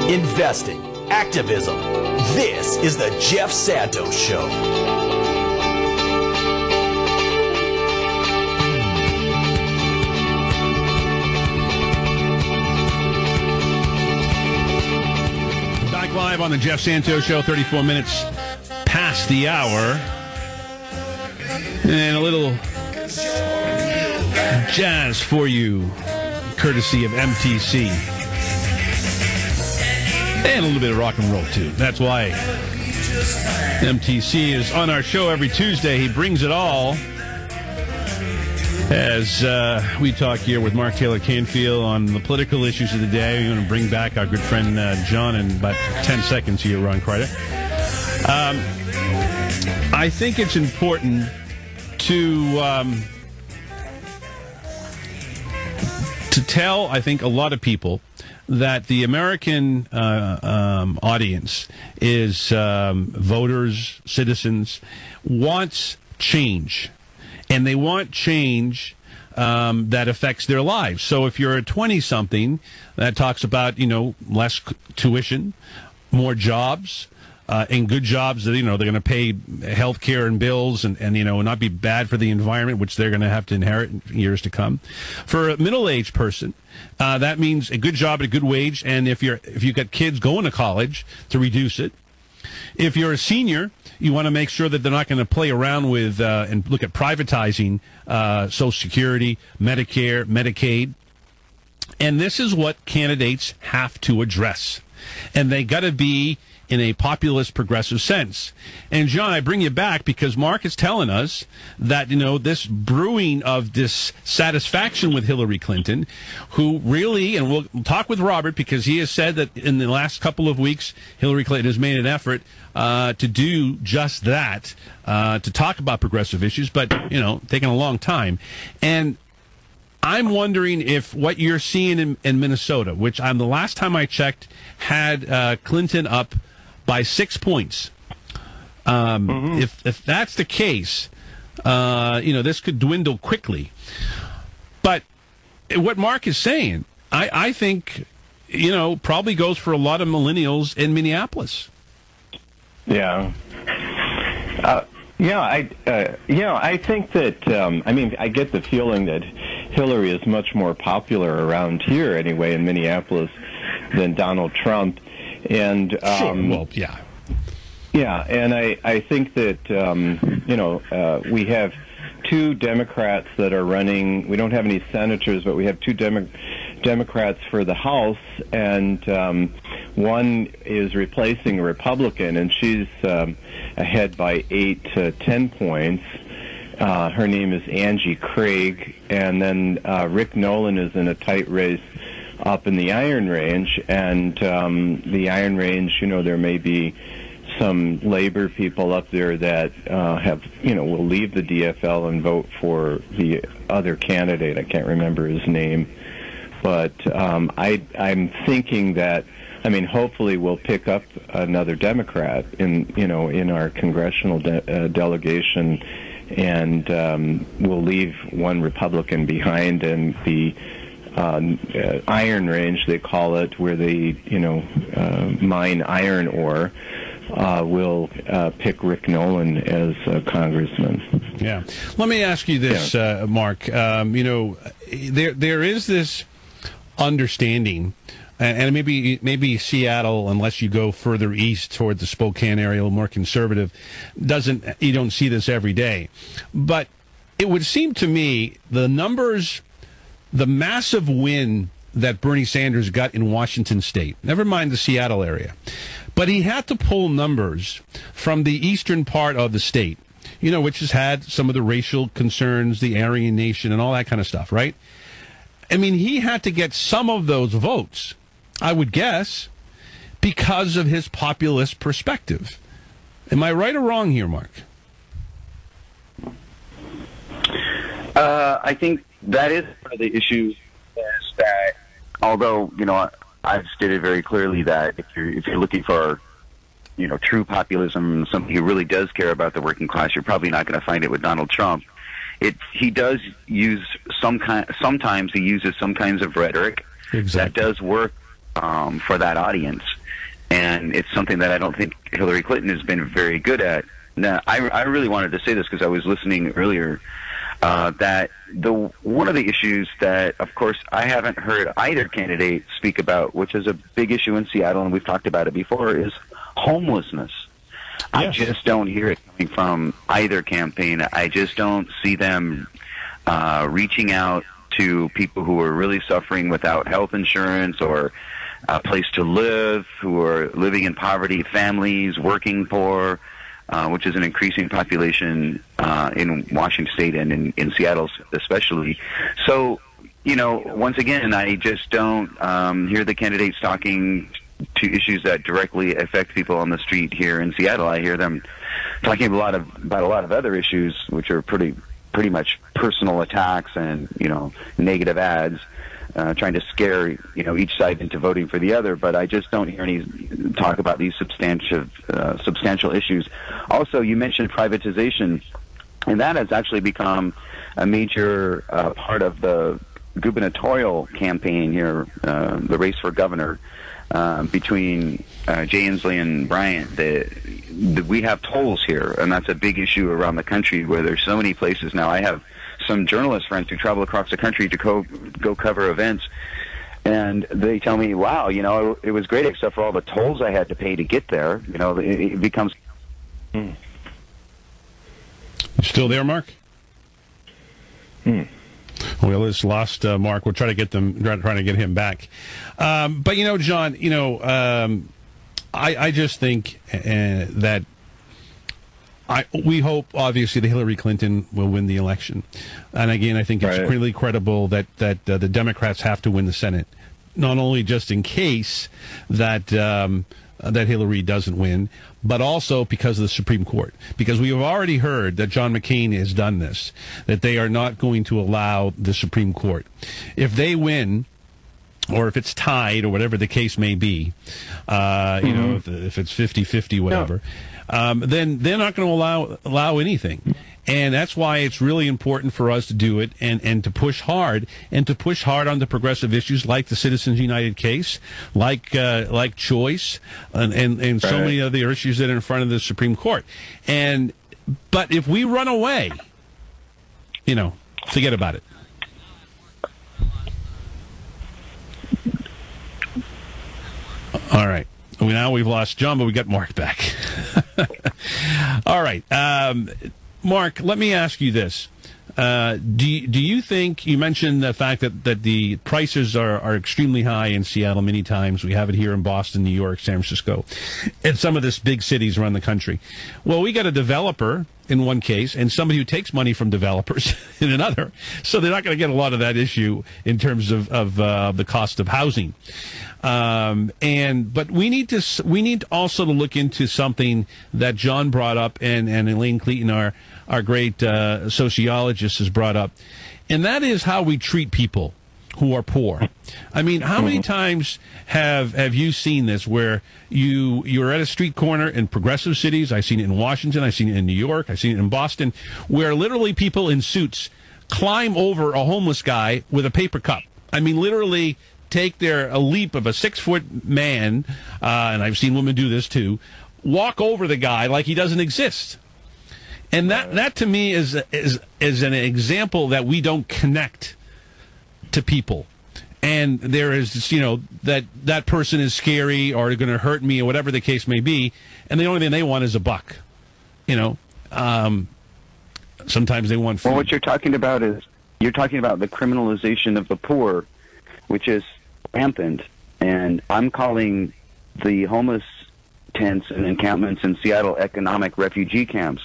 investing, activism. This is the Jeff Santos Show. Back live on the Jeff Santos Show, 34 minutes past the hour. And a little jazz for you, courtesy of MTC. And a little bit of rock and roll, too. That's why MTC is on our show every Tuesday. He brings it all as we talk here with Mark Taylor-Canfield on the political issues of the day. We're going to bring back our good friend John in about 10 seconds here, Ron Kreider. I think it's important to tell, I think, a lot of people that the American audience is voters, citizens, wants change. And they want change that affects their lives. So if you're a 20-something, that talks about, less tuition, more jobs, and good jobs that, they're going to pay health care and bills and not be bad for the environment, which they're going to have to inherit in years to come. For a middle-aged person, that means a good job at a good wage, and if you've got kids going to college, to reduce it. If you're a senior, you want to make sure that they're not going to play around with and look at privatizing Social Security, Medicare, Medicaid. And this is what candidates have to address. And they got to be in a populist progressive sense. And John, I bring you back because Mark is telling us that, this brewing of dissatisfaction with Hillary Clinton, who really, and we'll talk with Robert because he has said that in the last couple of weeks, Hillary Clinton has made an effort to do just that, to talk about progressive issues, but, taking a long time. And I'm wondering if what you're seeing in Minnesota, which the last time I checked had Clinton up by 6 points. If that's the case, this could dwindle quickly. But what Mark is saying, I think, probably goes for a lot of millennials in Minneapolis. Yeah. I think that, I get the feeling that Hillary is much more popular around here anyway in Minneapolis than Donald Trump. And sure. Well, yeah. Yeah, and I think that, we have two Democrats that are running. We don't have any senators, but we have two Democrats for the House, and one is replacing a Republican, and she's ahead by 8 to 10 points. Her name is Angie Craig, and then Rick Nolan is in a tight race up in the Iron Range, and the Iron Range, there may be some labor people up there that will leave the DFL and vote for the other candidate. I can't remember his name, but I'm thinking that, hopefully we'll pick up another Democrat in our congressional delegation, and we'll leave one Republican behind, and the Iron Range, they call it, where they, mine iron ore, will pick Rick Nolan as congressman. Yeah. Let me ask you this, Mark. There is this understanding, and maybe Seattle, unless you go further east toward the Spokane area, a little more conservative, you don't see this every day. But it would seem to me the numbers, the massive win that Bernie Sanders got in Washington State, never mind the Seattle area, but he had to pull numbers from the eastern part of the state, which has had some of the racial concerns, the Aryan Nation, and all that kind of stuff, right? He had to get some of those votes, I would guess, because of his populist perspective. Am I right or wrong here, Mark? I think that is one of the issues, is that although, I've stated very clearly that if you're looking for, true populism, somebody who really does care about the working class, you're probably not going to find it with Donald Trump. He does use sometimes he uses some kinds of rhetoric that does work for that audience. And it's something that I don't think Hillary Clinton has been very good at. Now, I really wanted to say this because I was listening earlier, that one of the issues that, of course, I haven't heard either candidate speak about, which is a big issue in Seattle, and we've talked about it before, is homelessness. Yes. I just don't hear it coming from either campaign. I just don't see them reaching out to people who are really suffering without health insurance or a place to live, who are living in poverty, families working poor, which is an increasing population in Washington State and in Seattle especially. So, once again, I just don't hear the candidates talking to issues that directly affect people on the street here in Seattle. I hear them talking about a lot of other issues, which are pretty much personal attacks and negative ads, trying to scare each side into voting for the other. But I just don't hear any talk about these substantial issues. Also, you mentioned privatization, and that has actually become a major part of the gubernatorial campaign here, the race for governor. Between Jay Inslee and Bryant, we have tolls here, and that's a big issue around the country where there's so many places now. I have some journalist friends who travel across the country to go cover events, and they tell me, wow, it was great except for all the tolls I had to pay to get there. It becomes... You still there, Mark? We just lost Mark. We'll try to get trying to get him back. But John, I just think that we hope obviously that Hillary Clinton will win the election, and again, I think it's really credible that the Democrats have to win the Senate, not only just in case that Hillary doesn't win, but also because of the Supreme Court. Because we have already heard that John Makin has done this, that they are not going to allow the Supreme Court. If they win, or if it's tied, or whatever the case may be, if it's 50-50, whatever, then they're not going to allow anything. And that's why it's really important for us to do it and to push hard on the progressive issues like the Citizens United case, like choice, and so many other issues that are in front of the Supreme Court. But if we run away, forget about it. All right. Now we've lost John, but we got Mark back. All right. Mark, let me ask you this. Do you think, you mentioned the fact that the prices are extremely high in Seattle many times. We have it here in Boston, New York, San Francisco, and some of the big cities around the country. Well, we got a developer in one case and somebody who takes money from developers in another. So they're not going to get a lot of that issue in terms of the cost of housing. But we need also to look into something that John brought up and Elaine Clayton, our great sociologist, has brought up, and that is how we treat people who are poor. I mean, how many times have you seen this where you're at a street corner in progressive cities? I've seen it in Washington, I've seen it in New York, I've seen it in Boston, where literally people in suits climb over a homeless guy with a paper cup. I mean, literally take a leap of a 6-foot man, and I've seen women do this too, walk over the guy like he doesn't exist. And that to me is an example that we don't connect to people. And there is this, that person is scary or going to hurt me or whatever the case may be, and the only thing they want is a buck. Sometimes they want food. Well, what you're talking about the criminalization of the poor, which is rampant, and I'm calling the homeless tents and encampments in Seattle economic refugee camps.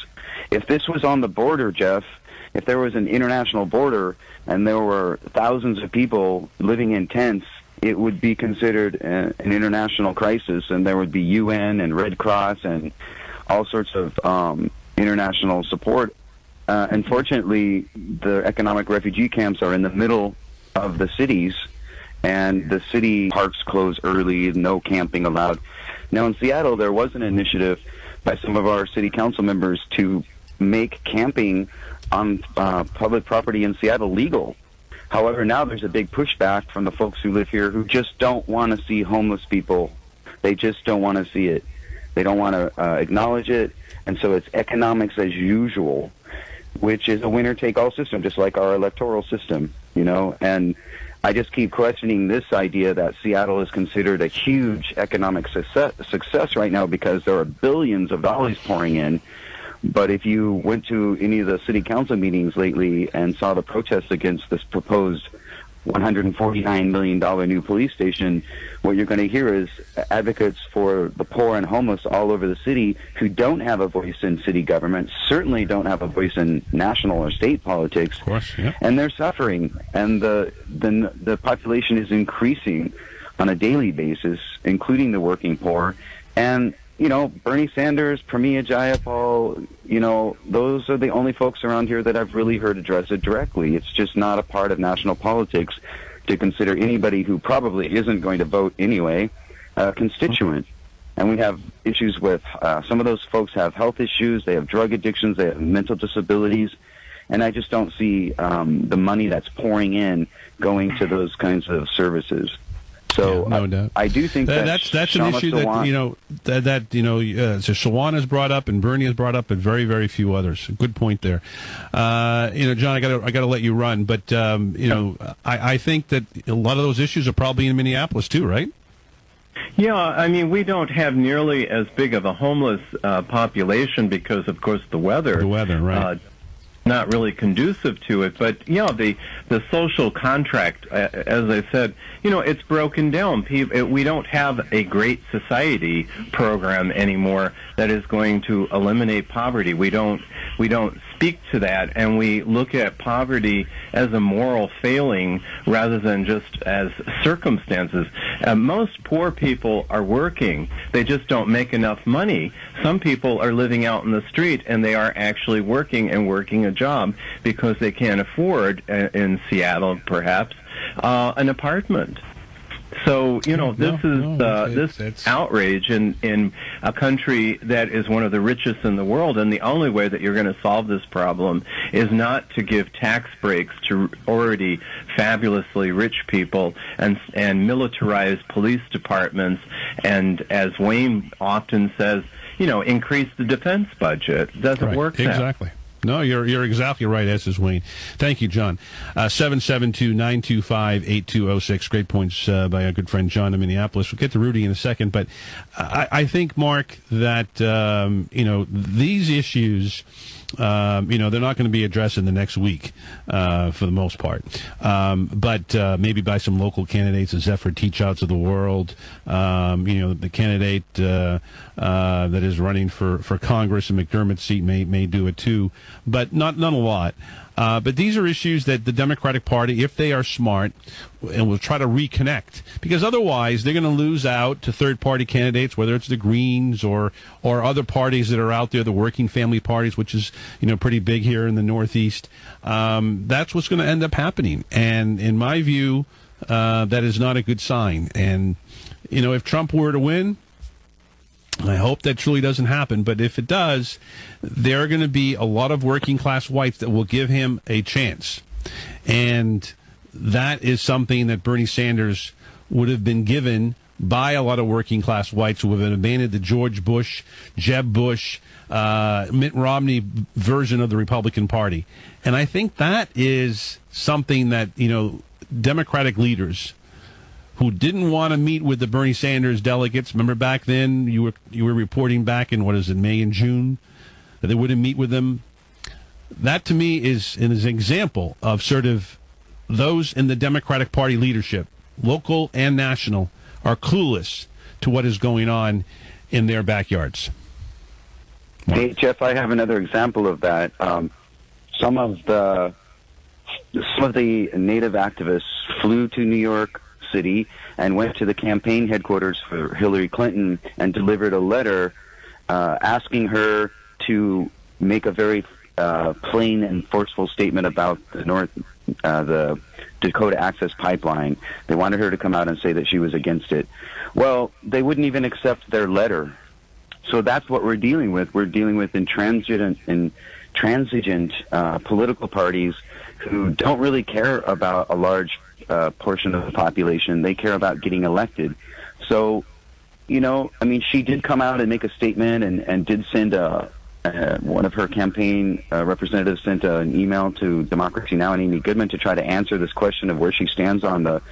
If this was on the border, Jeff, if there was an international border and there were thousands of people living in tents, it would be considered an international crisis, and there would be UN and Red Cross and all sorts of international support. Unfortunately, the economic refugee camps are in the middle of the cities, and the city parks close early, no camping allowed. Now, in Seattle, there was an initiative by some of our city council members to make camping on public property in Seattle legal. However, now there's a big pushback from the folks who live here who just don't want to see homeless people They just don't want to see it. They don't want to acknowledge it. And so it's economics as usual, which is a winner-take-all system, just like our electoral system, you know. And I just keep questioning this idea that Seattle is considered a huge economic success right now because there are billions of dollars pouring in. But if you went to any of the city council meetings lately and saw the protests against this proposed $149 million new police station, what you're going to hear is advocates for the poor and homeless all over the city who don't have a voice in city government, certainly don't have a voice in national or state politics, of course, yeah. And they're suffering. And the population is increasing on a daily basis, including the working poor. And you know, Bernie Sanders, Pramila Jayapal, you know, those are the only folks around here that I've really heard address it directly. It's just not a part of national politics to consider anybody who probably isn't going to vote anyway a constituent. And we have issues with some of those folks have health issues, they have drug addictions, they have mental disabilities, and I just don't see the money that's pouring in going to those kinds of services. So yeah, no doubt. I do think that's an issue that so Shawan has brought up and Bernie has brought up, and very, very few others. Good point there. John, I got to let you run, but I think that a lot of those issues are probably in Minneapolis too, right? Yeah, I mean, we don't have nearly as big of a homeless population because, of course, the weather. The weather, right. Not really conducive to it, but the social contract, as I said, it's broken down. We don't have a great society program anymore that is going to eliminate poverty. We don't speak to that, and we look at poverty as a moral failing rather than just as circumstances. Most poor people are working; they just don't make enough money. Some people are living out in the street, and they are actually working a job because they can't afford, in Seattle perhaps, an apartment. So, this is outrage in a country that is one of the richest in the world, and the only way that you're going to solve this problem is not to give tax breaks to already fabulously rich people and militarize police departments, and as Wayne often says, increase the defense budget. It doesn't work that. Exactly. No, you're exactly right, as is Wayne. Thank you, John. 772-925-8206. Great points by our good friend John in Minneapolis. We'll get to Rudy in a second, but I think, Mark, that these issues, they're not going to be addressed in the next week for the most part. But maybe by some local candidates, as Zephyr Teachouts of the world, the candidate that is running for Congress in McDermott's seat may do it too, but not a lot. But these are issues that the Democratic Party, if they are smart, and will try to reconnect, because otherwise they're going to lose out to third-party candidates, whether it's the Greens or other parties that are out there, the working family parties, which is pretty big here in the Northeast. That's what's going to end up happening, and in my view, that is not a good sign. And if Trump were to win, I hope that truly doesn't happen, but if it does, there are going to be a lot of working-class whites that will give him a chance. And that is something that Bernie Sanders would have been given by a lot of working-class whites who have abandoned the George Bush, Jeb Bush, Mitt Romney version of the Republican Party. And I think that is something that, Democratic leaders who didn't want to meet with the Bernie Sanders delegates. Remember back then, you were reporting back in, May and June, that they wouldn't meet with them. That, to me, is an example of sort of those in the Democratic Party leadership, local and national, are clueless to what is going on in their backyards. Hey, Jeff, I have another example of that. Some of the Native activists flew to New York City and went to the campaign headquarters for Hillary Clinton and delivered a letter asking her to make a very plain and forceful statement about the Dakota Access Pipeline. They wanted her to come out and say that she was against it. Well, they wouldn't even accept their letter. So that's what we're dealing with. We're dealing with intransigent political parties who don't really care about a large portion of the population. They care about getting elected. So I mean, she did come out and make a statement and did send one of her campaign representatives sent an email to Democracy Now! And Amy Goodman to try to answer this question of where she stands on the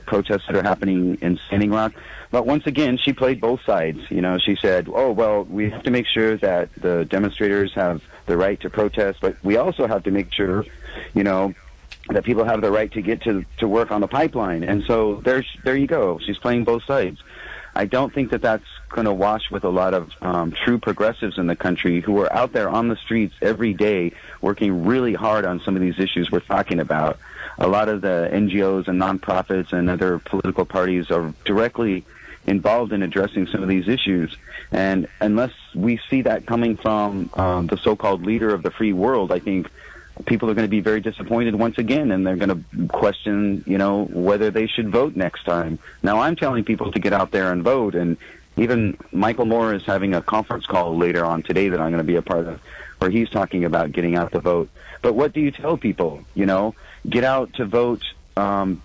protests that are happening in Standing Rock. But once again, she played both sides. She said, oh, well, we have to make sure that the demonstrators have the right to protest, but we also have to make sure, that people have the right to get to work on the pipeline. And so there you go. She's playing both sides. I don't think that that's going to wash with a lot of true progressives in the country who are out there on the streets every day working really hard on some of these issues we're talking about. A lot of the NGOs and nonprofits and other political parties are directly involved in addressing some of these issues. And unless we see that coming from the so-called leader of the free world, I think people are going to be very disappointed once again, and they're going to question, whether they should vote next time. Now, I'm telling people to get out there and vote, and even Michael Moore is having a conference call later on today that I'm going to be a part of, where he's talking about getting out to vote. But what do you tell people? Get out to vote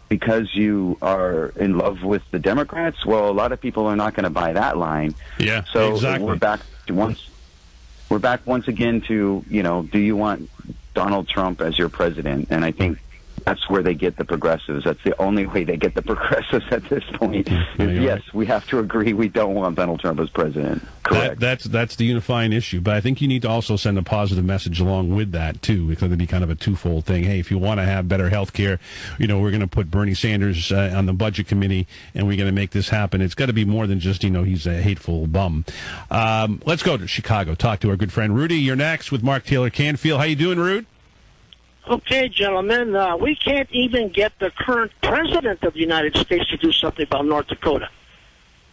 because you are in love with the Democrats? Well, a lot of people are not going to buy that line. Yeah, so exactly. We're back once again to, do you want Donald Trump as your president? And I think that's where they get the progressives. That's the only way they get the progressives at this point. Yes, we have to agree we don't want Donald Trump as president. Correct. That's the unifying issue. But I think you need to also send a positive message along with that, too. It's going to be kind of a twofold thing. Hey, if you want to have better health care, we're going to put Bernie Sanders on the budget committee, and we're going to make this happen. It's got to be more than just, he's a hateful bum. Let's go to Chicago. Talk to our good friend Rudy. You're next with Mark Taylor-Canfield. How you doing, Rudy? Okay, gentlemen, we can't even get the current president of the United States to do something about North Dakota.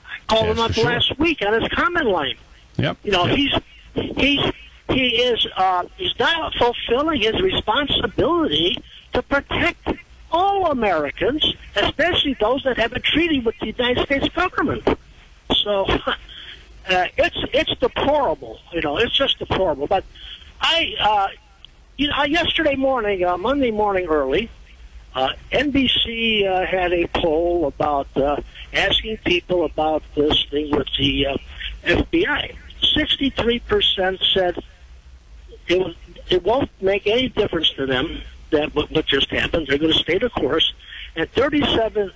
I called him up last week on his comment line. Yep. He's not fulfilling his responsibility to protect all Americans, especially those that have a treaty with the United States government. So it's deplorable. It's just deplorable. But yesterday morning, Monday morning early, NBC had a poll about asking people about this thing with the FBI. 63% said it won't make any difference to them that what just happened. They're going to stay the course. And 37%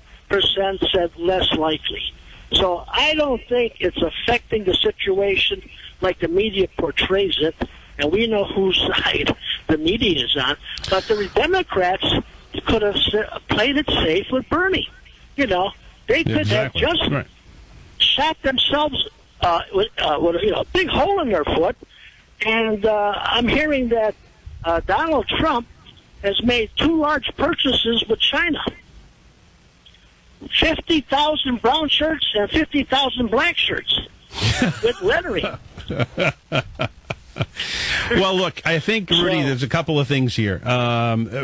said less likely. So I don't think it's affecting the situation like the media portrays it. And we know whose side the media is on. But the Democrats could have played it safe with Bernie. They could have just shot themselves with a big hole in their foot. And I'm hearing that Donald Trump has made 2 large purchases with China. 50,000 brown shirts and 50,000 black shirts with lettering. Well, look, I think, Rudy, there's a couple of things here.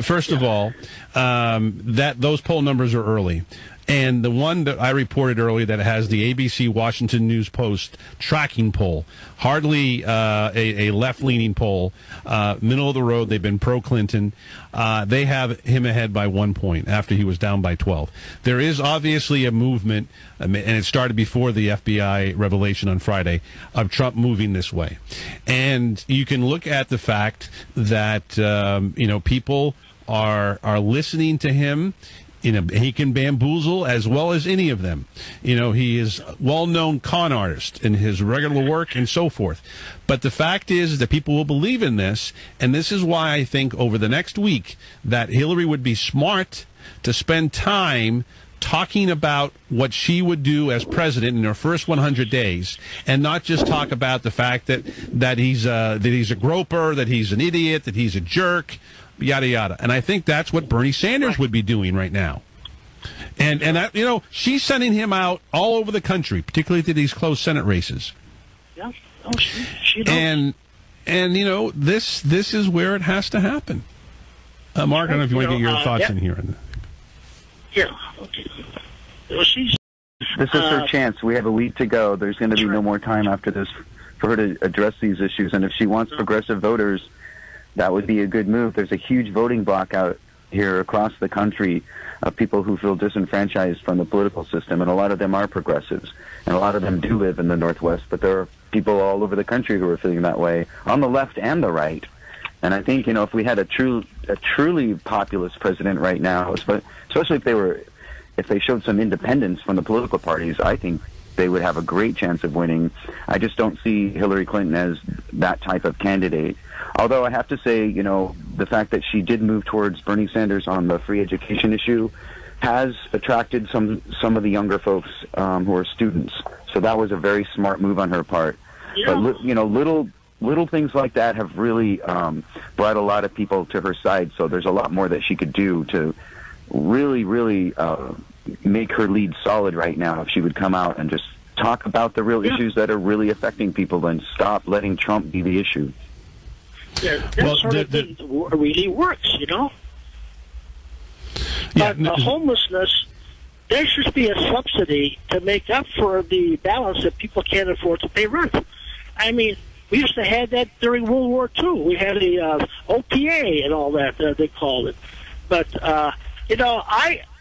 First of all, that those poll numbers are early. And the one that I reported earlier that has the ABC Washington News Post tracking poll, hardly a left-leaning poll, middle of the road. They've been pro-Clinton. They have him ahead by 1 point after he was down by 12. There is obviously a movement, and it started before the FBI revelation on Friday, of Trump moving this way. And you can look at the fact that, people are listening to him. He can bamboozle as well as any of them. He is a well-known con artist in his regular work and so forth. But the fact is that people will believe in this, and this is why I think over the next week that Hillary would be smart to spend time talking about what she would do as president in her first 100 days, and not just talk about the fact that he's a groper, that he's an idiot, that he's a jerk, yada yada. And I think that's what Bernie Sanders would be doing right now. And that, she's sending him out all over the country, particularly to these close Senate races. Yeah, she does. And this is where it has to happen. Mark, I don't know if you want to get your thoughts in here. Yeah. Okay. Well, this is her chance. We have a week to go. There's going to be no more time after this for her to address these issues. And if she wants progressive voters, that would be a good move. There's a huge voting bloc out here across the country of people who feel disenfranchised from the political system, and a lot of them are progressives, and a lot of them do live in the Northwest, but there are people all over the country who are feeling that way on the left and the right. And I think, if we had a truly populist president right now, especially if they showed some independence from the political parties, I think they would have a great chance of winning. I just don't see Hillary Clinton as that type of candidate. Although I have to say, the fact that she did move towards Bernie Sanders on the free education issue has attracted some of the younger folks who are students. So that was a very smart move on her part. Yeah. But little things like that have really brought a lot of people to her side. So there's a lot more that she could do to really, really make her lead solid right now if she would come out and just talk about the real issues that are really affecting people and stop letting Trump be the issue. Yeah, that sort of thing really works, Yeah, but homelessness, there should be a subsidy to make up for the balance that people can't afford to pay rent. I mean, we used to have that during World War II. We had the OPA and all that, they called it. But,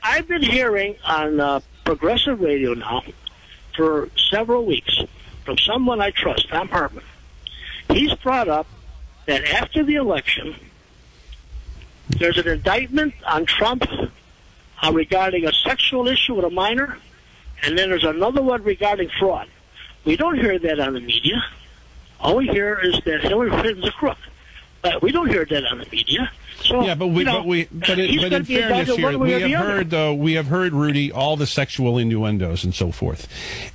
I've been hearing on progressive radio now for several weeks from someone I trust, Tom Hartman. He's brought up that after the election, there's an indictment on Trump regarding a sexual issue with a minor, and then there's another one regarding fraud. We don't hear that on the media. All we hear is that Hillary Clinton's a crook. But we don't hear that on the media. So, yeah, but in fairness here, we have heard, Rudy, all the sexual innuendos and so forth.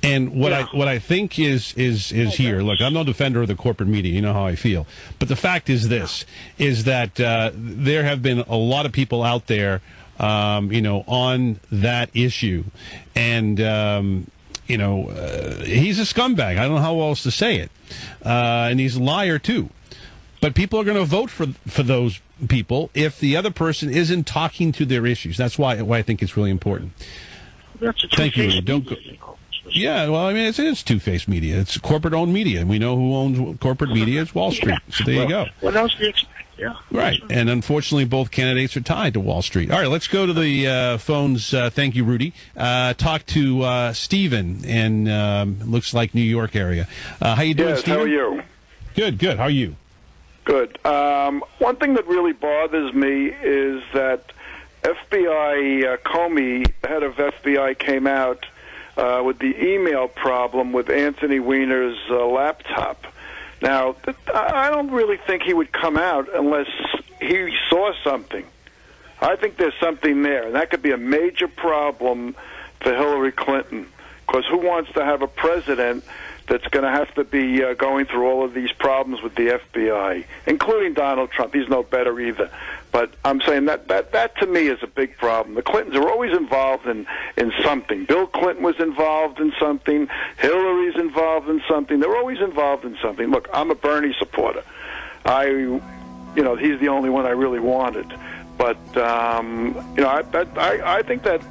And what I think is here. Look, I'm no defender of the corporate media. You know how I feel. But the fact is this: is that there have been a lot of people out there, on that issue, and he's a scumbag. I don't know how else to say it, and he's a liar too. But people are going to vote for those people if the other person isn't talking to their issues. That's why I think it's really important. That's a Thank you. Don't go. Yeah, well, I mean, it's two-faced media. It's corporate-owned media. And we know who owns corporate media. It's Wall Street. So there you go. What else do you expect? Yeah. Right. And unfortunately, both candidates are tied to Wall Street. All right, let's go to the phones. Thank you, Rudy. Talk to Stephen in, looks like New York area. How you doing, Stephen? How are you? Good. How are you? Good. One thing that really bothers me is that FBI, Comey, head of FBI, came out with the email problem with Anthony Weiner's laptop. Now, I don't really think he would come out unless he saw something. I think there's something there, and that could be a major problem for Hillary Clinton, because who wants to have a president that's going to have to be going through all of these problems with the FBI, including Donald Trump. He's no better either. But I'm saying that to me is a big problem. The Clintons are always involved in something. Bill Clinton was involved in something. Hillary's involved in something. They're always involved in something. Look, I'm a Bernie supporter. He's the only one I really wanted. But, I think that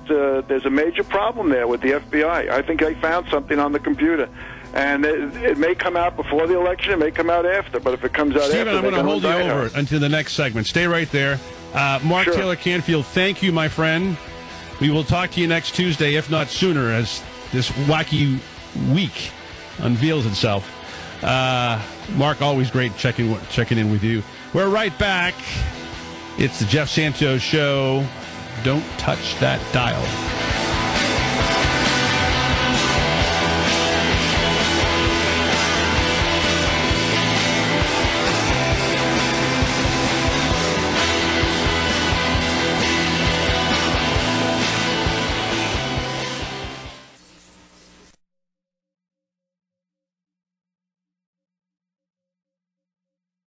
there's a major problem there with the FBI. I think they found something on the computer. And it may come out before the election, it may come out after, but if it comes out Stephen, after... I'm going to hold you over until the next segment. Stay right there. Mark Taylor-Canfield, thank you, my friend. We will talk to you next Tuesday, if not sooner, as this wacky week unveils itself. Mark, always great checking in with you. We're right back. It's the Jeff Santos Show. Don't touch that dial.